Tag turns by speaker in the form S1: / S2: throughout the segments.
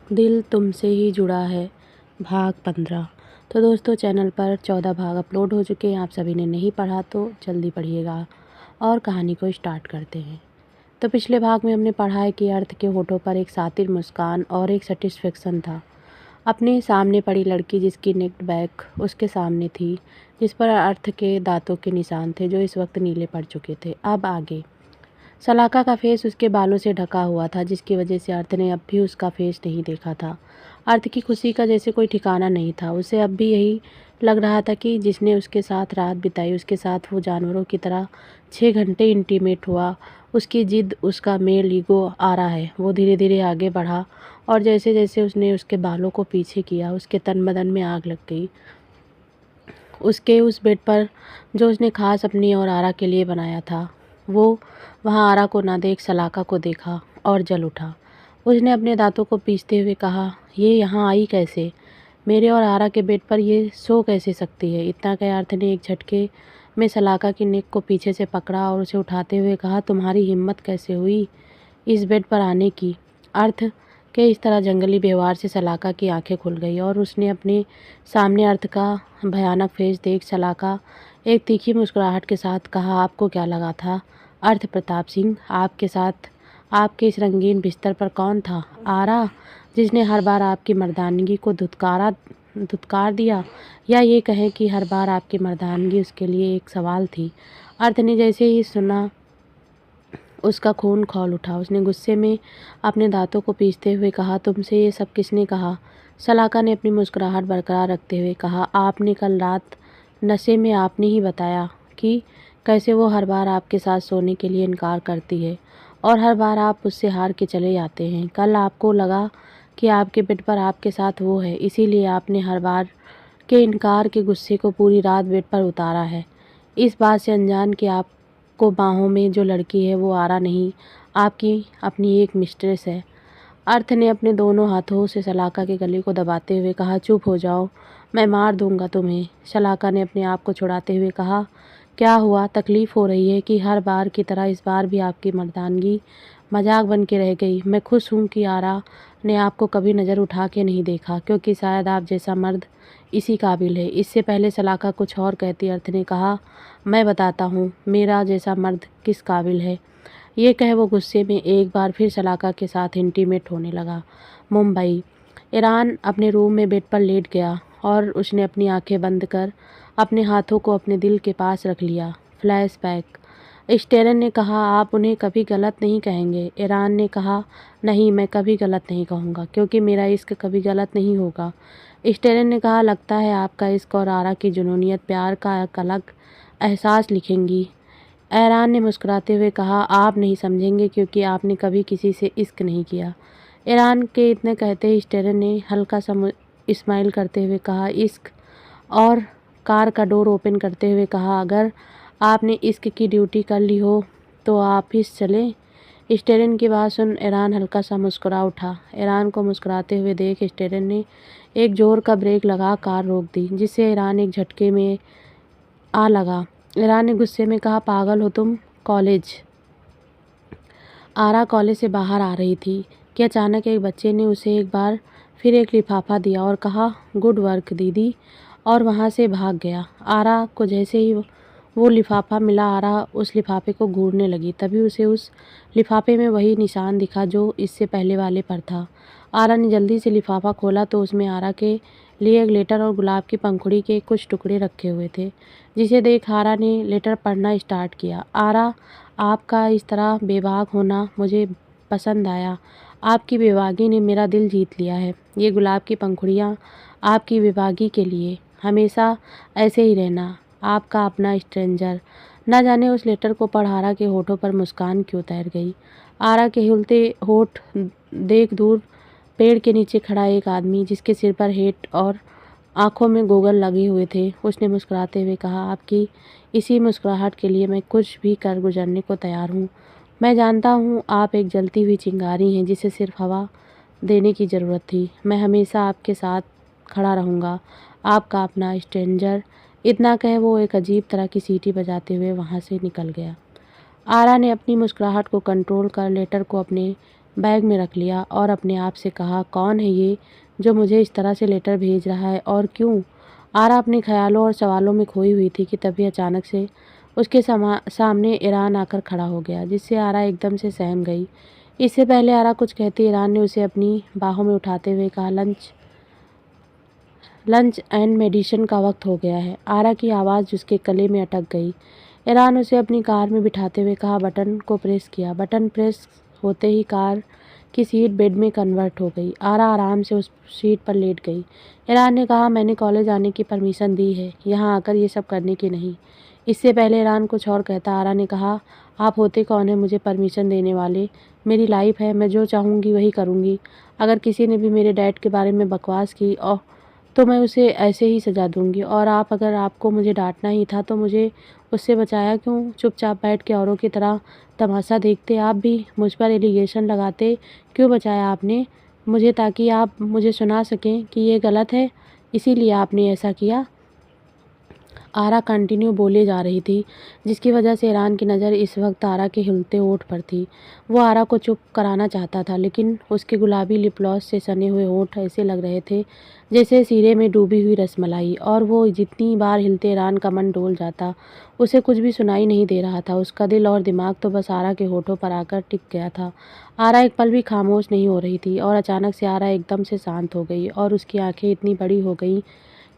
S1: दिल तुमसे ही जुड़ा है भाग 15। तो दोस्तों चैनल पर 14 भाग अपलोड हो चुके हैं। आप सभी ने नहीं पढ़ा तो जल्दी पढ़िएगा और कहानी को स्टार्ट करते हैं। तो पिछले भाग में हमने पढ़ा है कि अर्थ के होठों पर एक सातिर मुस्कान और एक सेटिस्फेक्शन था। अपने सामने पड़ी लड़की जिसकी नेक्ड बैक उसके सामने थी, जिस पर अर्थ के दांतों के निशान थे जो इस वक्त नीले पड़ चुके थे। अब आगे सलाका का फेस उसके बालों से ढका हुआ था, जिसकी वजह से अर्थ ने अब भी उसका फेस नहीं देखा था। अर्थ की खुशी का जैसे कोई ठिकाना नहीं था। उसे अब भी यही लग रहा था कि जिसने उसके साथ रात बिताई, उसके साथ वो जानवरों की तरह 6 घंटे इंटीमेट हुआ। उसकी जिद, उसका मेल ईगो आ रहा है। वो धीरे धीरे आगे बढ़ा और जैसे जैसे उसने उसके बालों को पीछे किया, उसके तन बदन में आग लग गई। उसके उस बेड पर जो उसने खास अपनी और आरा के लिए बनाया था, वो वहाँ आरा को ना देख सलाका को देखा और जल उठा। उसने अपने दांतों को पीसते हुए कहा, ये यहाँ आई कैसे? मेरे और आरा के बेड पर ये सो कैसे सकती है? इतना कह अर्थ ने एक झटके में सलाका की नेक को पीछे से पकड़ा और उसे उठाते हुए कहा, तुम्हारी हिम्मत कैसे हुई इस बेड पर आने की? अर्थ के इस तरह जंगली व्यवहार से सलाका की आंखें खुल गई और उसने अपने सामने अर्थ का भयानक फेस देख सलाका एक तीखी मुस्कुराहट के साथ कहा, आपको क्या लगा था अर्थ प्रताप सिंह? आपके साथ आपके इस रंगीन बिस्तर पर कौन था? आरा, जिसने हर बार आपकी मर्दानगी को धुतकार दिया, या ये कहें कि हर बार आपकी मर्दानगी उसके लिए एक सवाल थी? अर्थ ने जैसे ही सुना उसका खून खौल उठा। उसने गुस्से में अपने दांतों को पीसते हुए कहा, तुमसे ये सब किसने कहा? सलाका ने अपनी मुस्कुराहट बरकरार रखते हुए कहा, आपने कल रात नशे में आपने ही बताया कि कैसे वो हर बार आपके साथ सोने के लिए इनकार करती है और हर बार आप उससे हार के चले जाते हैं। कल आपको लगा कि आपके बेड पर आपके साथ वो है, इसीलिए आपने हर बार के इनकार के गुस्से को पूरी रात बेड पर उतारा है, इस बात से अनजान कि आपको बाहों में जो लड़की है वो आरा नहीं, आपकी अपनी एक मिस्ट्रेस है। अर्थ ने अपने दोनों हाथों से सलाका के गले को दबाते हुए कहा, चुप हो जाओ, मैं मार दूंगा तुम्हें। सलाका ने अपने आप को छुड़ाते हुए कहा, क्या हुआ? तकलीफ़ हो रही है कि हर बार की तरह इस बार भी आपकी मर्दानगी मजाक बन के रह गई? मैं खुश हूँ कि आरा ने आपको कभी नज़र उठा के नहीं देखा, क्योंकि शायद आप जैसा मर्द इसी काबिल है। इससे पहले सलाका कुछ और कहती अर्थ ने कहा, मैं बताता हूँ मेरा जैसा मर्द किस काबिल है। ये कह वो गुस्से में एक बार फिर सलाका के साथ इंटीमेट होने लगा। मुंबई। ईरान अपने रूम में बेड पर लेट गया और उसने अपनी आंखें बंद कर अपने हाथों को अपने दिल के पास रख लिया। फ्लैशबैक। स्टेरन ने कहा, आप उन्हें कभी गलत नहीं कहेंगे। ईरान ने कहा, नहीं, मैं कभी गलत नहीं कहूँगा, क्योंकि मेरा इश्क कभी गलत नहीं होगा। स्टेरन ने कहा, लगता है आपका इश्क और आरा की जुनूनियत प्यार का एक अलग एहसास लिखेंगी। ईरान ने मुस्कुराते हुए कहा, आप नहीं समझेंगे क्योंकि आपने कभी किसी से इश्क नहीं किया। ईरान के इतने कहते ही स्टेरन ने हल्का सा स्माइल करते हुए कहा, इश्क, और कार का डोर ओपन करते हुए कहा, अगर आपने इश्क की ड्यूटी कर ली हो तो ऑफिस चलें। स्टेरन की बात सुन ईरान हल्का सा मुस्कुरा उठा। ईरान को मुस्कुराते हुए देख स्टेरन ने एक जोर का ब्रेक लगा कार रोक दी, जिससे ईरान एक झटके में आ लगा। ईरान ने गुस्से में कहा, पागल हो तुम? कॉलेज। आरा कॉलेज से बाहर आ रही थी कि अचानक एक बच्चे ने उसे एक बार फिर एक लिफाफा दिया और कहा, गुड वर्क दीदी, और वहाँ से भाग गया। आरा को जैसे ही वो लिफाफा मिला, आरा उस लिफाफे को घूरने लगी। तभी उसे उस लिफाफे में वही निशान दिखा जो इससे पहले वाले पर था। आरा ने जल्दी से लिफाफा खोला तो उसमें आरा के लिए एक लेटर और गुलाब की पंखुड़ी के कुछ टुकड़े रखे हुए थे, जिसे देख आरा ने लेटर पढ़ना स्टार्ट किया। आरा, आपका इस तरह बेबाक होना मुझे पसंद आया। आपकी बेबाकी ने मेरा दिल जीत लिया है। ये गुलाब की पंखुड़ियाँ आपकी बेबाकी के लिए, हमेशा ऐसे ही रहना। आपका अपना स्ट्रेंजर। न जाने उस लेटर को पढ़ आरा के होठों पर मुस्कान क्यों तैर गई। आरा के हिलते होठ देख दूर पेड़ के नीचे खड़ा एक आदमी, जिसके सिर पर हेट और आंखों में गोगल लगे हुए थे, उसने मुस्कुराते हुए कहा, आपकी इसी मुस्कुराहट के लिए मैं कुछ भी कर गुजरने को तैयार हूँ। मैं जानता हूँ आप एक जलती हुई चिंगारी हैं जिसे सिर्फ हवा देने की ज़रूरत थी। मैं हमेशा आपके साथ खड़ा रहूँगा। आपका अपना स्ट्रेंजर। इतना कह वो एक अजीब तरह की सीटी बजाते हुए वहाँ से निकल गया। आरा ने अपनी मुस्कुराहट को कंट्रोल कर लेटर को अपने बैग में रख लिया और अपने आप से कहा, कौन है ये जो मुझे इस तरह से लेटर भेज रहा है और क्यों? आरा अपने ख्यालों और सवालों में खोई हुई थी कि तभी अचानक से उसके सामने ईरान आकर खड़ा हो गया, जिससे आरा एकदम से सहम गई। इससे पहले आरा कुछ कहती ईरान ने उसे अपनी बाहों में उठाते हुए कहा, लंच एंड मेडिसिन का वक्त हो गया है। आरा की आवाज़ उसके गले में अटक गई। ईरान उसे अपनी कार में बिठाते हुए कहा, बटन को प्रेस किया। बटन प्रेस होते ही कार की सीट बेड में कन्वर्ट हो गई। आरा आराम से उस सीट पर लेट गई। ईरान ने कहा, मैंने कॉलेज आने की परमिशन दी है, यहाँ आकर ये सब करने की नहीं। इससे पहले ईरान कुछ और कहता, आरा ने कहा, आप होते कौन है मुझे परमिशन देने वाले? मेरी लाइफ है, मैं जो चाहूँगी वही करूँगी। अगर किसी ने भी मेरे डैड के बारे में बकवास की और तो मैं उसे ऐसे ही सजा दूँगी। और आप, अगर आपको मुझे डाँटना ही था तो मुझे उससे बचाया क्यों? चुपचाप बैठ के औरों की तरह तमाशा देखते। आप भी मुझ पर एलिगेशन लगाते। क्यों बचाया आपने मुझे? ताकि आप मुझे सुना सकें कि ये गलत है, इसीलिए आपने ऐसा किया? आरा कंटिन्यू बोले जा रही थी, जिसकी वजह से ईरान की नज़र इस वक्त आरा के हिलते होंठ पर थी। वो आरा को चुप कराना चाहता था, लेकिन उसके गुलाबी लिप ग्लॉस से सने हुए होंठ ऐसे लग रहे थे जैसे सीरे में डूबी हुई रसमलाई, और वो जितनी बार हिलते ईरान का मन डोल जाता। उसे कुछ भी सुनाई नहीं दे रहा था। उसका दिल और दिमाग तो बस आरा के होठों पर आकर टिक गया था। आरा एक पल भी खामोश नहीं हो रही थी, और अचानक से आरा एकदम से शांत हो गई और उसकी आंखें इतनी बड़ी हो गईं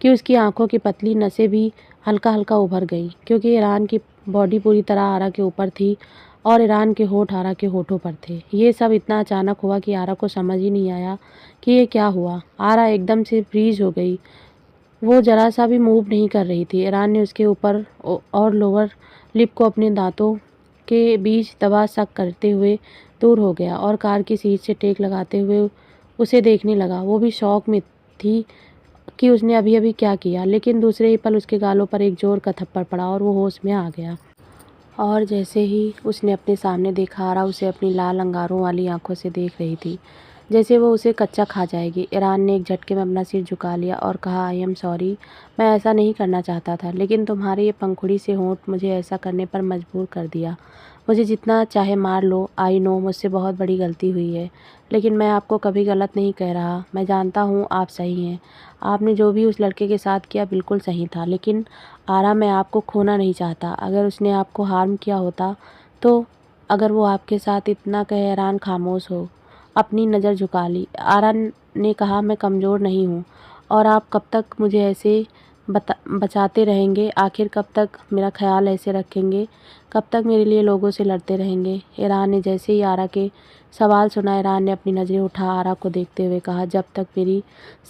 S1: कि उसकी आंखों की पतली नसें भी हल्का-हल्का उभर गईं, क्योंकि ईरान की बॉडी पूरी तरह आरा के ऊपर थी और ईरान के होठ आरा के होठों पर थे। ये सब इतना अचानक हुआ कि आरा को समझ ही नहीं आया कि ये क्या हुआ। आरा एकदम से फ्रीज हो गई। वो ज़रा-सा भी मूव नहीं कर रही थी। ईरान ने उसके ऊपर और लोअर लिप को अपने दाँतों के बीच दबा शक करते हुए दूर हो गया और कार की सीट से टेक लगाते हुए उसे देखने लगा। वो भी शॉक में थी कि उसने अभी-अभी क्या किया, लेकिन दूसरे ही पल उसके गालों पर एक ज़ोर का थप्पड़ पड़ा और वो होश में आ गया। और जैसे ही उसने अपने सामने देखा, आरा उसे अपनी लाल अंगारों वाली आंखों से देख रही थी, जैसे वो उसे कच्चा खा जाएगी। ईरान ने एक झटके में अपना सिर झुका लिया और कहा, आई एम सॉरी, मैं ऐसा नहीं करना चाहता था, लेकिन तुम्हारे ये पंखुड़ी से होंठ मुझे ऐसा करने पर मजबूर कर दिया। मुझे जितना चाहे मार लो। आई नो मुझसे बहुत बड़ी गलती हुई है, लेकिन मैं आपको कभी गलत नहीं कह रहा। मैं जानता हूँ आप सही हैं। आपने जो भी उस लड़के के साथ किया बिल्कुल सही था, लेकिन आरा, मैं आपको खोना नहीं चाहता। अगर उसने आपको हार्म किया होता तो अगर वो आपके साथ इतना कहे। ईरान खामोश हो अपनी नज़र झुका ली। आरा ने कहा, मैं कमज़ोर नहीं हूँ, और आप कब तक मुझे ऐसे बचाते रहेंगे? आखिर कब तक मेरा ख्याल ऐसे रखेंगे? कब तक मेरे लिए लोगों से लड़ते रहेंगे? ईरान ने जैसे ही आरा के सवाल सुना, ईरान ने अपनी नज़रें उठा आरा को देखते हुए कहा, जब तक मेरी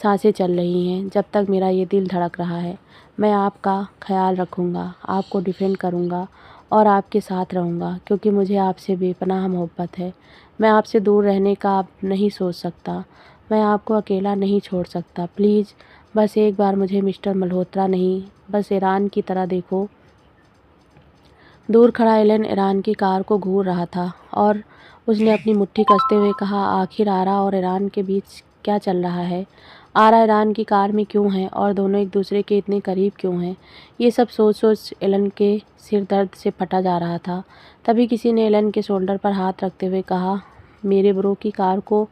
S1: सांसें चल रही हैं, जब तक मेरा ये दिल धड़क रहा है, मैं आपका ख्याल रखूँगा, आपको डिफेंड करूँगा और आपके साथ रहूँगा, क्योंकि मुझे आपसे बेपनाह मोहब्बत है। मैं आपसे दूर रहने का अब नहीं सोच सकता। मैं आपको अकेला नहीं छोड़ सकता। प्लीज़ बस एक बार मुझे मिस्टर मल्होत्रा नहीं, बस ईरान की तरह देखो। दूर खड़ा एलन ईरान की कार को घूर रहा था और उसने अपनी मुट्ठी कसते हुए कहा, आखिर आरा और ईरान के बीच क्या चल रहा है? आरा ईरान की कार में क्यों है और दोनों एक दूसरे के इतने करीब क्यों हैं? ये सब सोच सोच एलन के सिर दर्द से फटा जा रहा था। तभी किसी ने एलन के शोल्डर पर हाथ रखते हुए कहा, मेरे ब्रो की कार को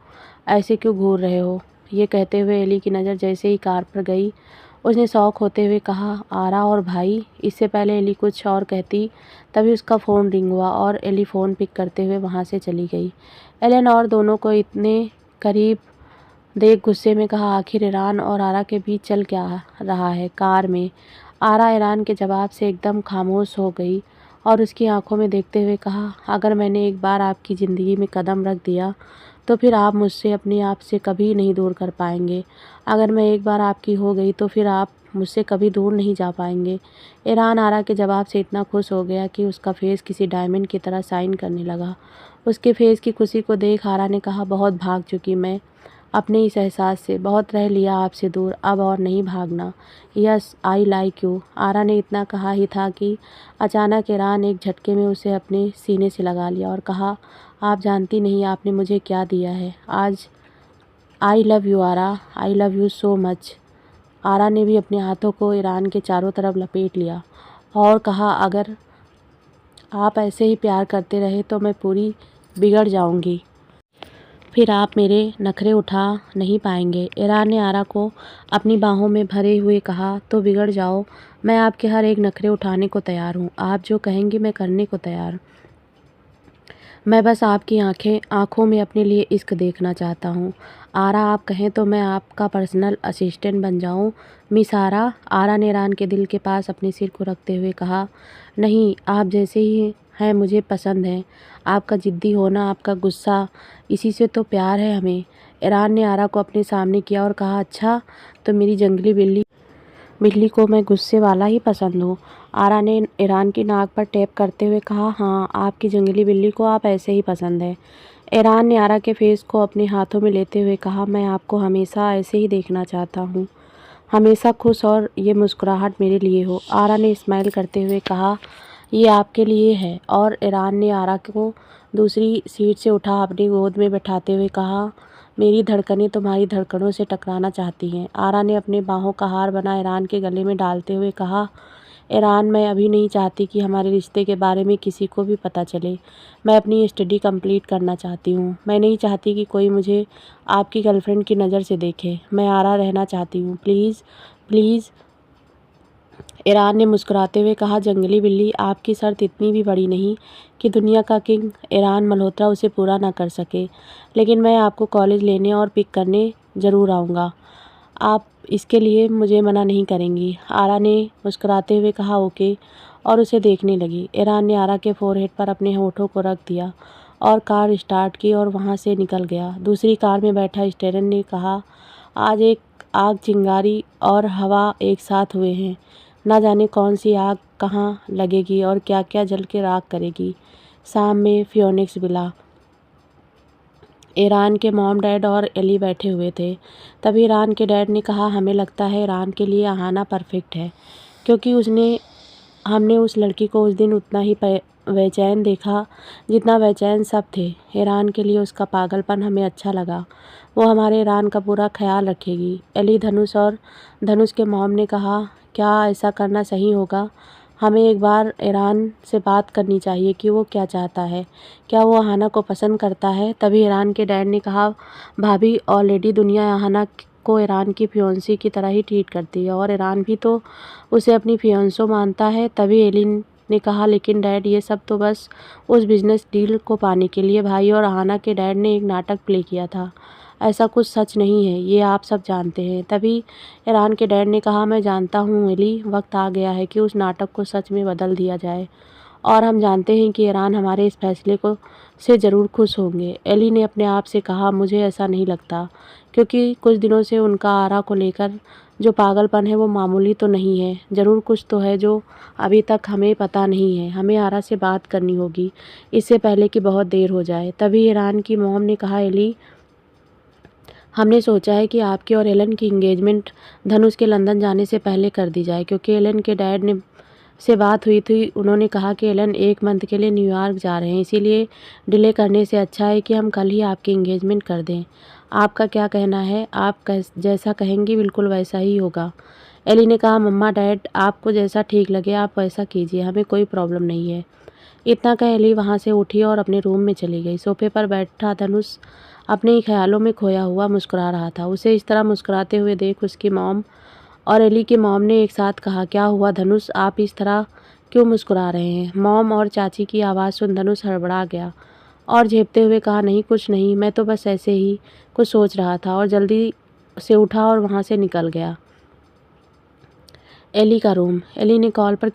S1: ऐसे क्यों घूर रहे हो? ये कहते हुए एली की नज़र जैसे ही कार पर गई, उसने शौक होते हुए कहा, आरा और भाई। इससे पहले एली कुछ और कहती, तभी उसका फ़ोन रिंग हुआ और एली फ़ोन पिक करते हुए वहाँ से चली गई। एलन और दोनों को इतने करीब देख गुस्से में कहा, आखिर ईरान और आरा के बीच चल क्या रहा है कार में? आरा ईरान के जवाब से एकदम खामोश हो गई और उसकी आंखों में देखते हुए कहा, अगर मैंने एक बार आपकी ज़िंदगी में कदम रख दिया तो फिर आप मुझसे अपने आप से कभी नहीं दूर कर पाएंगे। अगर मैं एक बार आपकी हो गई तो फिर आप मुझसे कभी दूर नहीं जा पाएंगे। ईरान आरा के जवाब से इतना खुश हो गया कि उसका फेस किसी डायमंड की तरह शाइन करने लगा। उसके फेस की खुशी को देख आरा ने कहा, बहुत भाग चुकी मैं अपने इस एहसास से, बहुत रह लिया आपसे दूर, अब और नहीं भागना। Yes I like you. Aara ने इतना कहा ही था कि अचानक ईरान एक झटके में उसे अपने सीने से लगा लिया और कहा, आप जानती नहीं आपने मुझे क्या दिया है आज। I love you Aara, I love you so much. Aara ने भी अपने हाथों को ईरान के चारों तरफ लपेट लिया और कहा, अगर आप ऐसे ही प्यार करते रहे तो मैं पूरी बिगड़ जाऊंगी। फिर आप मेरे नखरे उठा नहीं पाएंगे। ईरान ने आरा को अपनी बाहों में भरे हुए कहा, तो बिगड़ जाओ, मैं आपके हर एक नखरे उठाने को तैयार हूँ। आप जो कहेंगी मैं करने को तैयार हूँ। मैं बस आपकी आँखों में अपने लिए इश्क देखना चाहता हूँ। आरा, आप कहें तो मैं आपका पर्सनल असिस्टेंट बन जाऊँ। मिस आरा, आरा ने ईरान के दिल के पास अपने सिर को रखते हुए कहा, नहीं, आप जैसे ही हैं मुझे पसंद है। आपका ज़िद्दी होना, आपका गुस्सा, इसी से तो प्यार है हमें। ईरान ने आरा को अपने सामने किया और कहा, अच्छा, तो मेरी जंगली बिल्ली को मैं गुस्से वाला ही पसंद हूँ। आरा ने ईरान की नाक पर टैप करते हुए कहा, हाँ, आपकी जंगली बिल्ली को आप ऐसे ही पसंद है। ईरान ने आरा के फेस को अपने हाथों में लेते हुए कहा, मैं आपको हमेशा ऐसे ही देखना चाहता हूँ, हमेशा खुश, और ये मुस्कुराहट मेरे लिए हो। आरा ने स्माइल करते हुए कहा, ये आपके लिए है। और ईरान ने आरा को दूसरी सीट से उठा अपनी गोद में बैठाते हुए कहा, मेरी धड़कनें तुम्हारी धड़कनों से टकराना चाहती हैं। आरा ने अपने बाहों का हार बना ईरान के गले में डालते हुए कहा, ईरान, मैं अभी नहीं चाहती कि हमारे रिश्ते के बारे में किसी को भी पता चले। मैं अपनी स्टडी कंप्लीट करना चाहती हूँ। मैं नहीं चाहती कि कोई मुझे आपकी गर्लफ्रेंड की नज़र से देखे। मैं आरा रहना चाहती हूँ, प्लीज़ प्लीज़। ईरान ने मुस्कुराते हुए कहा, जंगली बिल्ली, आपकी शर्त इतनी भी बड़ी नहीं कि दुनिया का किंग ईरान मल्होत्रा उसे पूरा ना कर सके। लेकिन मैं आपको कॉलेज लेने और पिक करने ज़रूर आऊँगा। आप इसके लिए मुझे मना नहीं करेंगी। आरा ने मुस्कुराते हुए कहा, ओके, और उसे देखने लगी। ईरान ने आरा के फोरहेड पर अपने होठों को रख दिया और कार स्टार्ट की और वहाँ से निकल गया। दूसरी कार में बैठा स्टेरन ने कहा, आज एक आग, चिंगारी और हवा एक साथ हुए हैं। ना जाने कौन सी आग कहाँ लगेगी और क्या क्या जल के राख करेगी। शाम में फियोनिक्स विला। ईरान के मॉम, डैड और एली बैठे हुए थे। तभी ईरान के डैड ने कहा, हमें लगता है ईरान के लिए आहाना परफेक्ट है, क्योंकि हमने उस लड़की को उस दिन उतना ही बेचैन देखा जितना बेचैन सब थे। ईरान के लिए उसका पागलपन हमें अच्छा लगा। वो हमारे ईरान का पूरा ख्याल रखेगी। एली, धनुष के मॉम ने कहा, क्या ऐसा करना सही होगा? हमें एक बार ईरान से बात करनी चाहिए कि वो क्या चाहता है। क्या वो आहाना को पसंद करता है? तभी ईरान के डैड ने कहा, भाभी, ऑलरेडी दुनिया आहाना को ईरान की फियोंसी की तरह ही ट्रीट करती है और ईरान भी तो उसे अपनी फियोंसो मानता है। तभी एलिन ने कहा, लेकिन डैड, ये सब तो बस उस बिजनेस डील को पाने के लिए भाई और आहाना के डैड ने एक नाटक प्ले किया था। ऐसा कुछ सच नहीं है, ये आप सब जानते हैं। तभी ईरान के डैड ने कहा, मैं जानता हूँ एली, वक्त आ गया है कि उस नाटक को सच में बदल दिया जाए और हम जानते हैं कि ईरान हमारे इस फैसले को से ज़रूर खुश होंगे। एली ने अपने आप से कहा, मुझे ऐसा नहीं लगता, क्योंकि कुछ दिनों से उनका आरा को लेकर जो पागलपन है वो मामूली तो नहीं है। ज़रूर कुछ तो है जो अभी तक हमें पता नहीं है। हमें आरा से बात करनी होगी इससे पहले कि बहुत देर हो जाए। तभी ईरान की मॉम ने कहा, एली, हमने सोचा है कि आपकी और एलन की इंगेजमेंट धनुष के लंदन जाने से पहले कर दी जाए, क्योंकि एलन के डैड ने से बात हुई थी। उन्होंने कहा कि एलन 1 मंथ के लिए न्यूयॉर्क जा रहे हैं, इसीलिए डिले करने से अच्छा है कि हम कल ही आपकी इंगेजमेंट कर दें। आपका क्या कहना है? आप जैसा कहेंगी बिल्कुल वैसा ही होगा। एली ने कहा, मम्मा, डैड, आपको जैसा ठीक लगे आप वैसा कीजिए, हमें कोई प्रॉब्लम नहीं है। इतना कह एली वहाँ से उठी और अपने रूम में चली गई। सोफे पर बैठा धनुष अपने ही ख्यालों में खोया हुआ मुस्कुरा रहा था। उसे इस तरह मुस्कुराते हुए देख उसकी मॉम और एली की मॉम ने एक साथ कहा, क्या हुआ धनुष, आप इस तरह क्यों मुस्कुरा रहे हैं? मॉम और चाची की आवाज़ सुन धनुष हड़बड़ा गया और झेपते हुए कहा, नहीं, कुछ नहीं, मैं तो बस ऐसे ही कुछ सोच रहा था, और जल्दी से उठा और वहाँ से निकल गया। एली का रूम। एली कॉल पर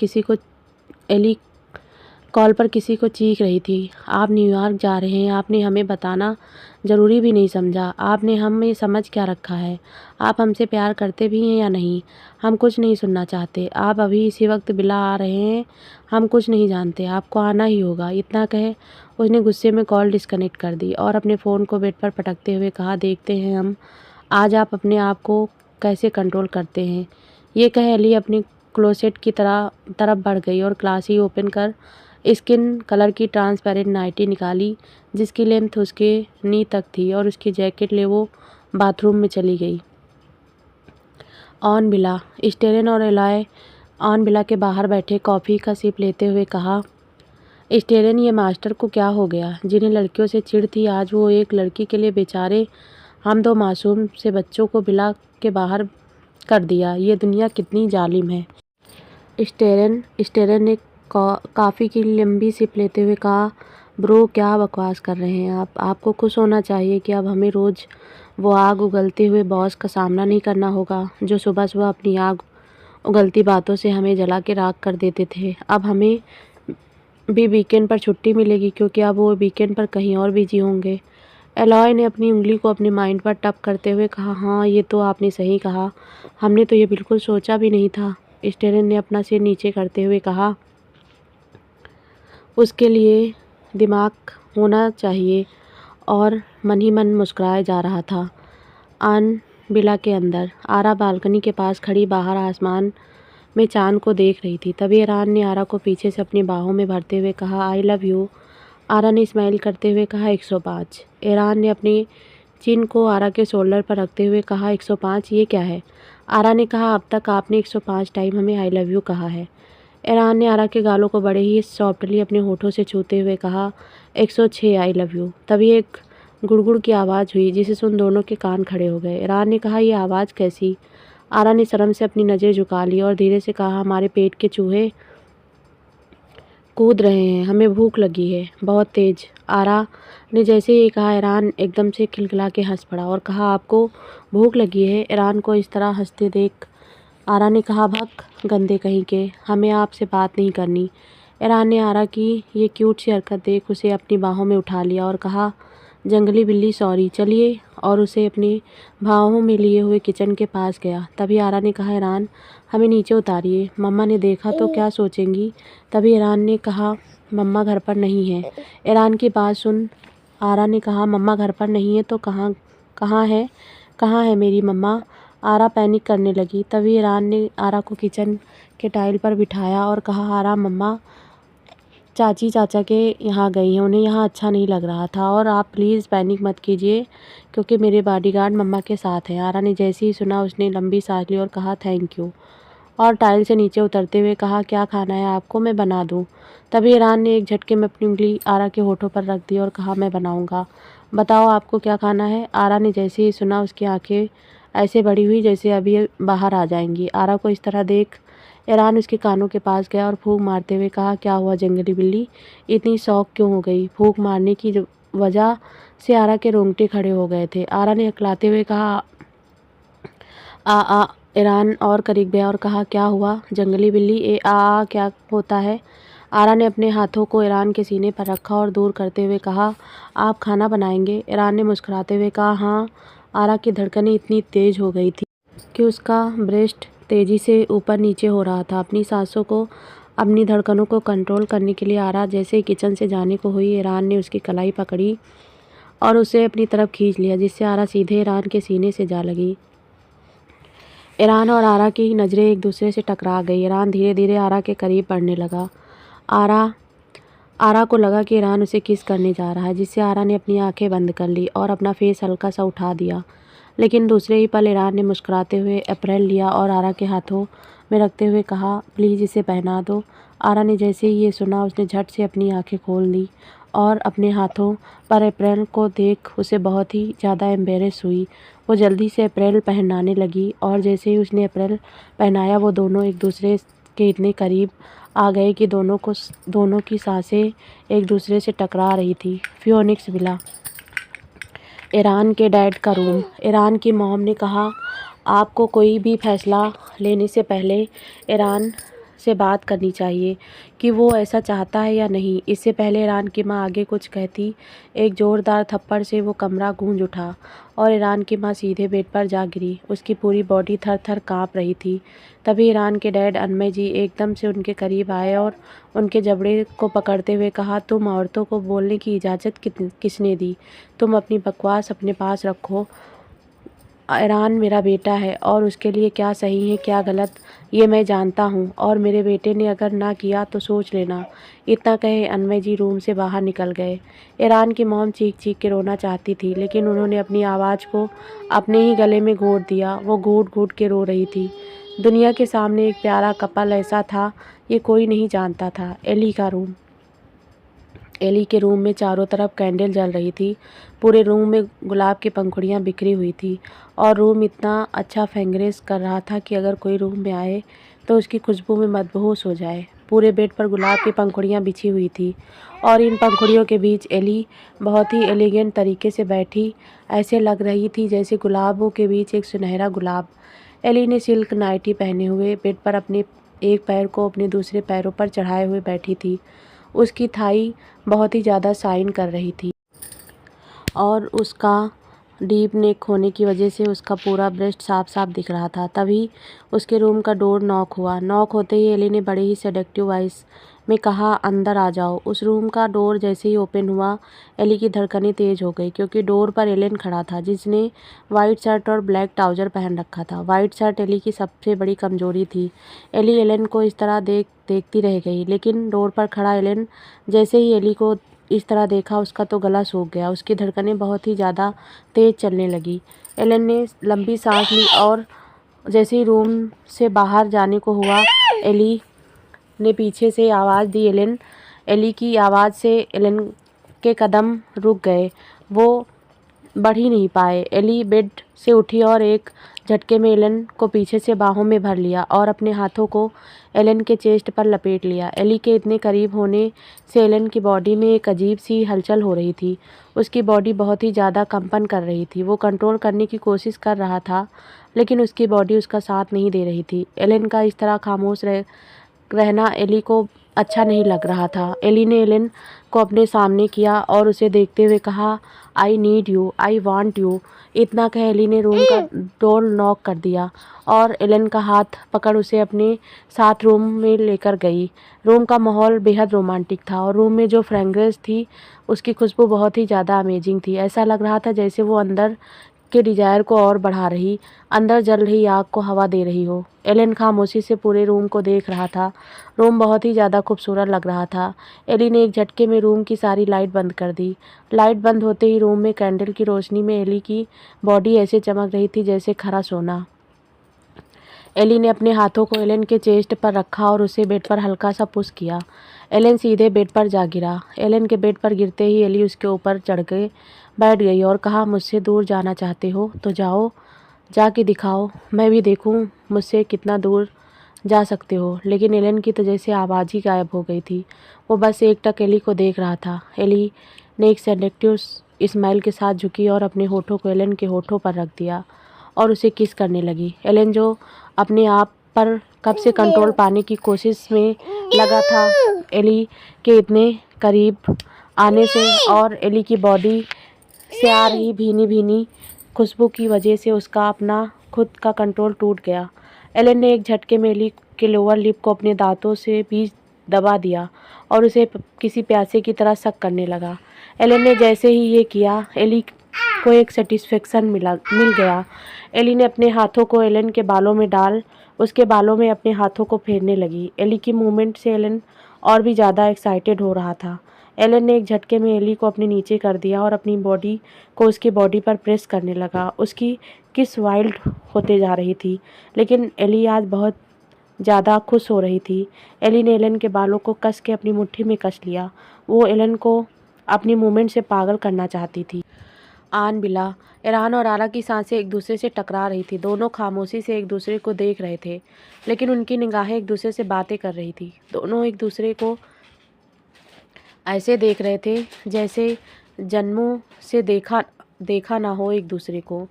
S1: किसी को चीख रही थी, आप न्यूयॉर्क जा रहे हैं, आपने हमें बताना ज़रूरी भी नहीं समझा। आपने हमें समझ क्या रखा है? आप हमसे प्यार करते भी हैं या नहीं? हम कुछ नहीं सुनना चाहते। आप अभी इसी वक्त बिला आ रहे हैं, हम कुछ नहीं जानते, आपको आना ही होगा। इतना कहे उसने गुस्से में कॉल डिस्कनेक्ट कर दी और अपने फ़ोन को बेड पर पटकते हुए कहा, देखते हैं हम आज आप अपने आप को कैसे कंट्रोल करते हैं। ये कह एली अपनी क्लोसेट की तरफ बढ़ गई और ग्लास ही ओपन कर स्किन कलर की ट्रांसपेरेंट नाइटी निकाली, जिसकी लेंथ उसके नी तक थी, और उसकी जैकेट ले वो बाथरूम में चली गई। ऑन बिला। स्टेरन और एलॉय ऑन बिला के बाहर बैठे कॉफ़ी का सिप लेते हुए कहा, स्टेरन, ये मास्टर को क्या हो गया? जिन्हें लड़कियों से चिढ़ थी, आज वो एक लड़की के लिए बेचारे हम दो मासूम से बच्चों को बिला के बाहर कर दिया। ये दुनिया कितनी जालिम है। स्टेरन ने काफ़ी की लंबी सिप लेते हुए कहा, ब्रो क्या बकवास कर रहे हैं आप? आपको खुश होना चाहिए कि अब हमें रोज़ वो आग उगलते हुए बॉस का सामना नहीं करना होगा, जो सुबह सुबह अपनी आग उगलती बातों से हमें जला के राख कर देते थे। अब हमें भी वीकेंड पर छुट्टी मिलेगी, क्योंकि अब वो वीकेंड पर कहीं और बिजी होंगे। एलॉय ने अपनी उंगली को अपने माइंड पर टप करते हुए कहा, हाँ ये तो आपने सही कहा, हमने तो ये बिल्कुल सोचा भी नहीं था। स्टेरन ने अपना सिर नीचे करते हुए कहा, उसके लिए दिमाग होना चाहिए। और मन ही मन मुस्कुराया जा रहा था। आन बिला के अंदर आरा बालकनी के पास खड़ी बाहर आसमान में चांद को देख रही थी। तभी ईरान ने आरा को पीछे से अपनी बाहों में भरते हुए कहा, आई लव यू। आरा ने स्माइल करते हुए कहा, 105। ईरान ने अपनी चिन को आरा के शोल्डर पर रखते हुए कहा, 105 ये क्या है? आरा ने कहा, अब तक आपने 105 टाइम हमें आई लव यू कहा है। ईरान ने आरा के गालों को बड़े ही सॉफ्टली अपने होठों से छूते हुए कहा, 106 आई लव यू। तभी एक गुड़गुड़ की आवाज़ हुई, जिसे सुन दोनों के कान खड़े हो गए। ईरान ने कहा, यह आवाज़ कैसी? आरा ने शर्म से अपनी नज़र झुका ली और धीरे से कहा, हमारे पेट के चूहे कूद रहे हैं, हमें भूख लगी है, बहुत तेज। आरा ने जैसे ही कहा, ईरान एकदम से खिलखिला के हंस पड़ा और कहा, आपको भूख लगी है? ईरान को इस तरह हंसते देख आरा ने कहा, भक गंदे कहीं के, हमें आपसे बात नहीं करनी। ईरान ने आरा की ये क्यूट सी हरकत देख उसे अपनी बाहों में उठा लिया और कहा, जंगली बिल्ली सॉरी, चलिए। और उसे अपनी बाहों में लिए हुए किचन के पास गया। तभी आरा ने कहा, ईरान हमें नीचे उतारिए, मम्मा ने देखा तो क्या सोचेंगी? तभी ईरान ने कहा, मम्मा घर पर नहीं है। ईरान की बात सुन आरा ने कहा, मम्मा घर पर नहीं है तो कहाँ कहाँ है मेरी मम्मा? आरा पैनिक करने लगी। तभी ईरान ने आरा को किचन के टाइल पर बिठाया और कहा, आरा मम्मा चाची चाचा के यहाँ गई हैं, उन्हें यहाँ अच्छा नहीं लग रहा था, और आप प्लीज़ पैनिक मत कीजिए, क्योंकि मेरे बॉडीगार्ड मम्मा के साथ हैं। आरा ने जैसे ही सुना उसने लंबी सांस ली और कहा, थैंक यू, और टाइल से नीचे उतरते हुए कहा, क्या खाना है आपको, मैं बना दूँ? तभी ईरान ने एक झटके में अपनी उंगली आरा के होठों पर रख दी और कहा, मैं बनाऊँगा, बताओ आपको क्या खाना है? आरा ने जैसे ही सुना उसकी आंखें ऐसे बड़ी हुई जैसे अभी बाहर आ जाएंगी। आरा को इस तरह देख ईरान उसके कानों के पास गया और फूंक मारते हुए कहा, क्या हुआ जंगली बिल्ली, इतनी शौक क्यों हो गई? फूंक मारने की वजह से आरा के रोंगटे खड़े हो गए थे। आरा ने हकलाते हुए कहा, आ। ईरान और करीब गया और कहा, क्या हुआ जंगली बिल्ली, ए आ क्या होता है? आरा ने अपने हाथों को ईरान के सीने पर रखा और दूर करते हुए कहा, आप खाना बनाएंगे? ईरान ने मुस्कुराते हुए कहा, हाँ। आरा की धड़कनें इतनी तेज हो गई थी कि उसका ब्रेस्ट तेजी से ऊपर नीचे हो रहा था। अपनी सांसों को, अपनी धड़कनों को कंट्रोल करने के लिए आरा जैसे ही किचन से जाने को हुई, ईरान ने उसकी कलाई पकड़ी और उसे अपनी तरफ खींच लिया, जिससे आरा सीधे ईरान के सीने से जा लगी। ईरान और आरा की नज़रें एक दूसरे से टकरा गई। ईरान धीरे धीरे आरा के करीब बढ़ने लगा। आरा को लगा कि ईरान उसे किस करने जा रहा है, जिससे आरा ने अपनी आंखें बंद कर ली और अपना फेस हल्का सा उठा दिया। लेकिन दूसरे ही पल ईरान ने मुस्कुराते हुए अप्रैल लिया और आरा के हाथों में रखते हुए कहा, प्लीज़ इसे पहना दो। आरा ने जैसे ही ये सुना उसने झट से अपनी आंखें खोल दी और अपने हाथों पर अप्रैल को देख उसे बहुत ही ज़्यादा एम्बेरस हुई। वो जल्दी से अप्रैल पहनाने लगी और जैसे ही उसने अप्रैल पहनाया वो दोनों एक दूसरे के इतने करीब आ गए कि दोनों की सांसें एक दूसरे से टकरा रही थी। फियोनिक्स विला। ईरान के डैड का रूम। ईरान की मॉम ने कहा, आपको कोई भी फैसला लेने से पहले ईरान से बात करनी चाहिए कि वो ऐसा चाहता है या नहीं। इससे पहले ईरान की माँ आगे कुछ कहती, एक ज़ोरदार थप्पड़ से वो कमरा गूंज उठा और ईरान की माँ सीधे बेड पर जा गिरी। उसकी पूरी बॉडी थर थर काँप रही थी। तभी ईरान के डैड अनमय जी एकदम से उनके करीब आए और उनके जबड़े को पकड़ते हुए कहा, तुम औरतों को बोलने की इजाज़त किसने दी? तुम अपनी बकवास अपने पास रखो। ईरान मेरा बेटा है और उसके लिए क्या सही है क्या गलत ये मैं जानता हूँ, और मेरे बेटे ने अगर ना किया तो सोच लेना। इतना कहे अनमय जी रूम से बाहर निकल गए। ईरान की मॉम चीख चीख के रोना चाहती थी, लेकिन उन्होंने अपनी आवाज़ को अपने ही गले में घोट दिया। वो घूट घूट के रो रही थी। दुनिया के सामने एक प्यारा कपल ऐसा था, ये कोई नहीं जानता था। एली का रूम। एली के रूम में चारों तरफ कैंडल जल रही थी। पूरे रूम में गुलाब की पंखुड़ियाँ बिखरी हुई थी और रूम इतना अच्छा फ्रेग्रेंस कर रहा था कि अगर कोई रूम में आए तो उसकी खुशबू में मदहोश हो जाए। पूरे बेड पर गुलाब की पंखुड़ियाँ बिछी हुई थी और इन पंखुड़ियों के बीच एली बहुत ही एलिगेंट तरीके से बैठी, ऐसे लग रही थी जैसे गुलाबों के बीच एक सुनहरा गुलाब। एली ने सिल्क नाइटी पहने हुए बेड पर अपने एक पैर को अपने दूसरे पैरों पर चढ़ाए हुए बैठी थी। उसकी थाई बहुत ही ज़्यादा शाइन कर रही थी और उसका डीप नेक होने की वजह से उसका पूरा ब्रेस्ट साफ साफ दिख रहा था। तभी उसके रूम का डोर नॉक हुआ। नॉक होते ही एली ने बड़े ही सेडक्टिव वॉइस में कहा, अंदर आ जाओ। उस रूम का डोर जैसे ही ओपन हुआ, एली की धड़कनें तेज हो गई क्योंकि डोर पर एलन खड़ा था जिसने वाइट शर्ट और ब्लैक ट्राउज़र पहन रखा था। वाइट शर्ट एली की सबसे बड़ी कमजोरी थी। एली एलन को इस तरह देखती रह गई, लेकिन डोर पर खड़ा एलन जैसे ही एली को इस तरह देखा, उसका तो गला सूख गया। उसकी धड़कनें बहुत ही ज़्यादा तेज़ चलने लगी। एलन ने लंबी सांस ली और जैसे ही रूम से बाहर जाने को हुआ, एली ने पीछे से आवाज़ दी। एली की आवाज़ से एलन के कदम रुक गए। वो बढ़ ही नहीं पाए। एली बेड से उठी और एक झटके में एलन को पीछे से बाहों में भर लिया और अपने हाथों को एलन के चेस्ट पर लपेट लिया। एली के इतने करीब होने से एलन की बॉडी में एक अजीब सी हलचल हो रही थी। उसकी बॉडी बहुत ही ज़्यादा कंपन कर रही थी। वो कंट्रोल करने की कोशिश कर रहा था, लेकिन उसकी बॉडी उसका साथ नहीं दे रही थी। एलन का इस तरह खामोश रहना एली को अच्छा नहीं लग रहा था। एली ने एलन को अपने सामने किया और उसे देखते हुए कहा, I need you, I want you. इतना कह एली ने रूम का डोर नॉक कर दिया और एलन का हाथ पकड़ उसे अपने साथ रूम में लेकर गई। रूम का माहौल बेहद रोमांटिक था और रूम में जो फ्रेग्रेंस थी उसकी खुशबू बहुत ही ज़्यादा अमेजिंग थी। ऐसा लग रहा था जैसे वो अंदर के डिजायर को और बढ़ा रही, अंदर जल रही आग को हवा दे रही हो। एलन खामोशी से पूरे रूम को देख रहा था। रूम बहुत ही ज़्यादा खूबसूरत लग रहा था। एली ने एक झटके में रूम की सारी लाइट बंद कर दी। लाइट बंद होते ही रूम में कैंडल की रोशनी में एली की बॉडी ऐसे चमक रही थी जैसे खरा सोना। एली ने अपने हाथों को एलन के चेस्ट पर रखा और उसे बेड पर हल्का सा पुश किया। एलन सीधे बेड पर जा गिरा। एलन के बेड पर गिरते ही एली उसके ऊपर चढ़ के बैठ गई और कहा, मुझसे दूर जाना चाहते हो तो जाओ, जाके दिखाओ, मैं भी देखूं मुझसे कितना दूर जा सकते हो। लेकिन एलन की तो जैसे आवाज़ ही गायब हो गई थी। वो बस एकटक एली को देख रहा था। एली ने एक सेडक्टिव स्माइल के साथ झुकी और अपने होठों को एलन के होठों पर रख दिया और उसे किस करने लगी। एलन जो अपने आप पर कब से कंट्रोल पाने की कोशिश में लगा था, एली के इतने करीब आने से और एली की बॉडी से आ रही भीनी भीनी खुशबू की वजह से उसका अपना खुद का कंट्रोल टूट गया। एलन ने एक झटके में एली के लोअर लिप को अपने दांतों से बीच दबा दिया और उसे किसी प्यासे की तरह सक करने लगा। एलन ने जैसे ही ये किया, एली को एक सेटिस्फेक्शन मिल गया। एली ने अपने हाथों को एलन के बालों में डाल उसके बालों में अपने हाथों को फेरने लगी। एली की मूवमेंट से एलन और भी ज़्यादा एक्साइटेड हो रहा था। एलन ने एक झटके में एली को अपने नीचे कर दिया और अपनी बॉडी को उसकी बॉडी पर प्रेस करने लगा। उसकी किस वाइल्ड होते जा रही थी, लेकिन एली आज बहुत ज़्यादा खुश हो रही थी। एली ने एलन के बालों को कस के अपनी मुट्ठी में कस लिया। वो एलन को अपनी मूवमेंट से पागल करना चाहती थी। आन बिला, ईरान और आरा की सांसें एक दूसरे से टकरा रही थी। दोनों खामोशी से एक दूसरे को देख रहे थे, लेकिन उनकी निगाहें एक दूसरे से बातें कर रही थी। दोनों एक दूसरे को ऐसे देख रहे थे जैसे जन्मों से देखा ना हो एक दूसरे को।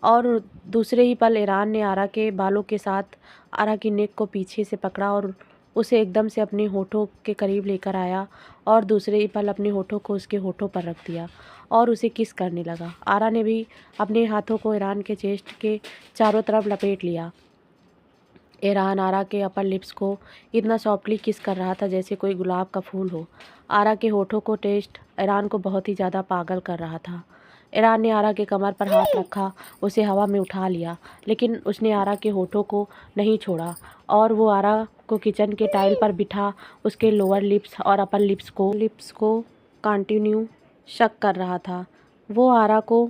S1: और दूसरे ही पल ईरान ने आरा के बालों के साथ आरा की नेक को पीछे से पकड़ा और उसे एकदम से अपने होठों के करीब लेकर आया और दूसरे ही पल अपने होठों को उसके होठों पर रख दिया और उसे किस करने लगा। आरा ने भी अपने हाथों को ईरान के चेस्ट के चारों तरफ लपेट लिया। ईरान आरा के अपर लिप्स को इतना सॉफ्टली किस कर रहा था जैसे कोई गुलाब का फूल हो। आरा के होठों को टेस्ट ईरान को बहुत ही ज़्यादा पागल कर रहा था। ईरान ने आरा के कमर पर हाथ रखा, उसे हवा में उठा लिया, लेकिन उसने आरा के होठों को नहीं छोड़ा और वो आरा को किचन के टाइल पर बिठा उसके लोअर लिप्स और अपर लिप्स को कंटिन्यू शक कर रहा था। वो आरा को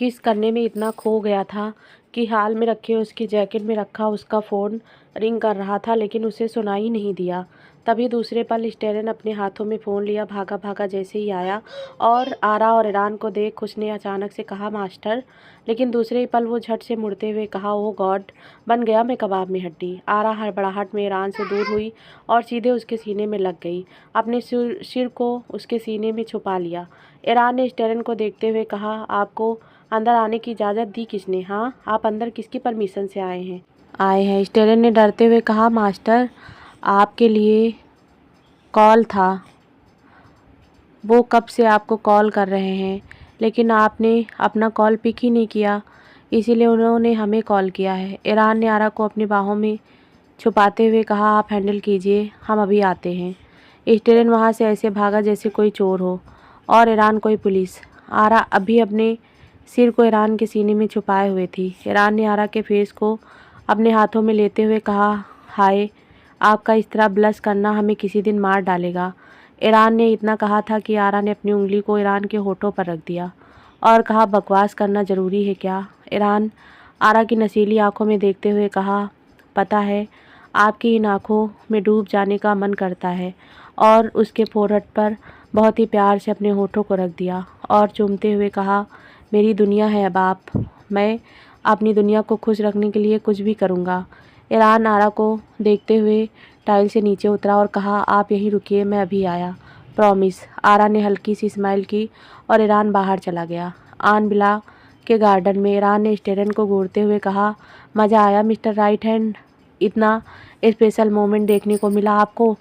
S1: किस करने में इतना खो गया था कि हाल में रखे उसकी जैकेट में रखा उसका फ़ोन रिंग कर रहा था, लेकिन उसे सुनाई नहीं दिया। तभी दूसरे पल स्टेरन अपने हाथों में फ़ोन लिया भागा भागा जैसे ही आया और आरा और ईरान को देख उसने अचानक से कहा, मास्टर। लेकिन दूसरे ही पल वो झट से मुड़ते हुए कहा, ओह गॉड, बन गया मैं कबाब में हड्डी। आरा हड़बड़ाहट में ईरान से दूर हुई और सीधे उसके सीने में लग गई, अपने सिर को उसके सीने में छुपा लिया। ईरान ने स्टेरन को देखते हुए कहा, आपको अंदर आने की इजाज़त दी किसने? हाँ, आप अंदर किसकी परमिशन से आए हैं? स्टेरन ने डरते हुए कहा, मास्टर, आपके लिए कॉल था। वो कब से आपको कॉल कर रहे हैं, लेकिन आपने अपना कॉल पिक ही नहीं किया, इसीलिए उन्होंने हमें कॉल किया है। ईरान ने आरा को अपनी बाहों में छुपाते हुए कहा, आप हैंडल कीजिए, हम अभी आते हैं। स्टेरन वहाँ से ऐसे भागा जैसे कोई चोर हो और ईरान कोई पुलिस। आरा अभी अपने सिर को ईरान के सीने में छुपाए हुए थी। ईरान ने आरा के फेस को अपने हाथों में लेते हुए कहा, हाय, आपका इस तरह ब्लश करना हमें किसी दिन मार डालेगा। ईरान ने इतना कहा था कि आरा ने अपनी उंगली को ईरान के होठों पर रख दिया और कहा, बकवास करना ज़रूरी है क्या? ईरान आरा की नशीली आंखों में देखते हुए कहा, पता है, आपकी इन आँखों में डूब जाने का मन करता है, और उसके फोrehead पर बहुत ही प्यार से अपने होठों को रख दिया और चूमते हुए कहा, मेरी दुनिया है अब आप, मैं अपनी दुनिया को खुश रखने के लिए कुछ भी करूँगा। ईरान आरा को देखते हुए टाइल से नीचे उतरा और कहा, आप यहीं रुकिए, मैं अभी आया, प्रॉमिस। आरा ने हल्की सी स्माइल की और ईरान बाहर चला गया। आन बिला के गार्डन में ईरान ने स्टेरन को घूरते हुए कहा, मज़ा आया मिस्टर राइट हैंड, इतना स्पेशल मोमेंट देखने को मिला आपको?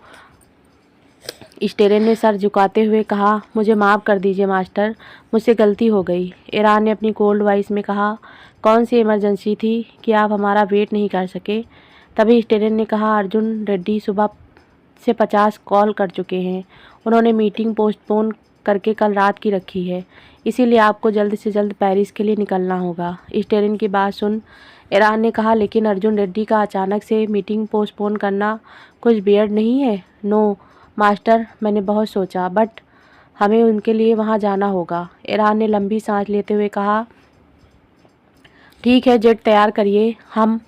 S1: स्टेरन ने सर झुकाते हुए कहा, मुझे माफ़ कर दीजिए मास्टर, मुझसे गलती हो गई। ईरान ने अपनी कोल्ड वॉइस में कहा, कौन सी इमरजेंसी थी कि आप हमारा वेट नहीं कर सके? तभी स्टेरन ने कहा, अर्जुन रेड्डी सुबह से 50 कॉल कर चुके हैं, उन्होंने मीटिंग पोस्टपोन करके कल रात की रखी है, इसीलिए आपको जल्द से जल्द पेरिस के लिए निकलना होगा। स्टेरन की बात सुन ईरान ने कहा, लेकिन अर्जुन रेड्डी का अचानक से मीटिंग पोस्टपोन करना कुछ वियर्ड नहीं है? नो मास्टर, मैंने बहुत सोचा, बट हमें उनके लिए वहाँ जाना होगा। ईरान ने लंबी सांस लेते हुए कहा, ठीक है, जेट तैयार करिए, हम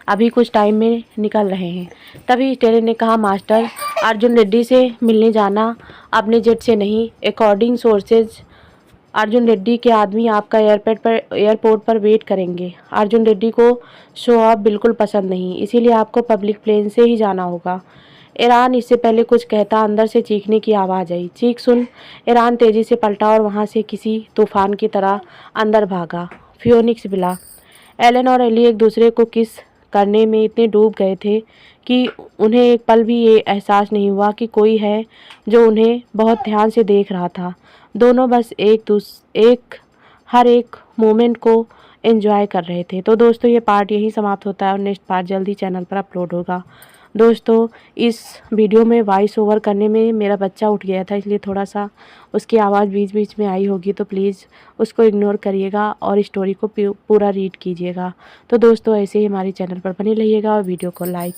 S1: अभी कुछ टाइम में निकल रहे हैं। तभी स्टेरन ने कहा, मास्टर, अर्जुन रेड्डी से मिलने जाना अपने जेट से नहीं, अकॉर्डिंग सोर्सेज अर्जुन रेड्डी के आदमी आपका एयरपोर्ट पर वेट करेंगे। अर्जुन रेड्डी को शो ऑफ बिल्कुल पसंद नहीं, इसीलिए आपको पब्लिक प्लेन से ही जाना होगा। ईरान इससे पहले कुछ कहता अंदर से चीखने की आवाज़ आई। चीख सुन ईरान तेज़ी से पलटा और वहाँ से किसी तूफान की तरह अंदर भागा। फियोनिक्स विला। एलन और एली एक दूसरे को किस करने में इतने डूब गए थे कि उन्हें एक पल भी ये एहसास नहीं हुआ कि कोई है जो उन्हें बहुत ध्यान से देख रहा था। दोनों बस हर एक मोमेंट को एंजॉय कर रहे थे। तो दोस्तों, ये पार्ट यहीं समाप्त होता है और नेक्स्ट पार्ट जल्दी चैनल पर अपलोड होगा। दोस्तों, इस वीडियो में वॉइस ओवर करने में मेरा बच्चा उठ गया था, इसलिए थोड़ा सा उसकी आवाज़ बीच बीच में आई होगी, तो प्लीज़ उसको इग्नोर करिएगा और स्टोरी को पूरा रीड कीजिएगा। तो दोस्तों, ऐसे ही हमारे चैनल पर बने रहिएगा और वीडियो को लाइक